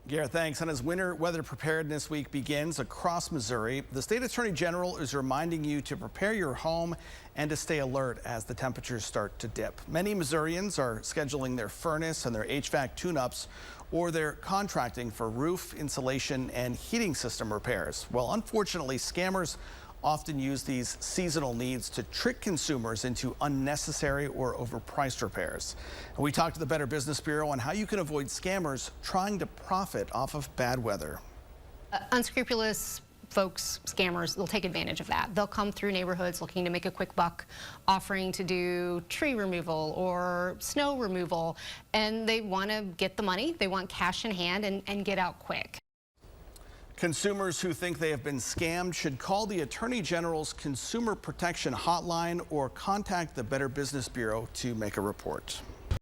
Garrett, thanks. And as winter weather preparedness week begins across Missouri, the state attorney general is reminding you to prepare your home and to stay alert as the temperatures start to dip. Many Missourians are scheduling their furnace and their HVAC tune-ups, or they're contracting for roof, insulation, and heating system repairs. Well, unfortunately, scammers often use these seasonal needs to trick consumers into unnecessary or overpriced repairs. And we talked to the Better Business Bureau on how you can avoid scammers trying to profit off of bad weather. Unscrupulous folks, scammers, they'll take advantage of that. They'll come through neighborhoods looking to make a quick buck, offering to do tree removal or snow removal, and they want to get the money. They want cash in hand and get out quick. Consumers who think they have been scammed should call the Attorney General's Consumer Protection Hotline or contact the Better Business Bureau to make a report.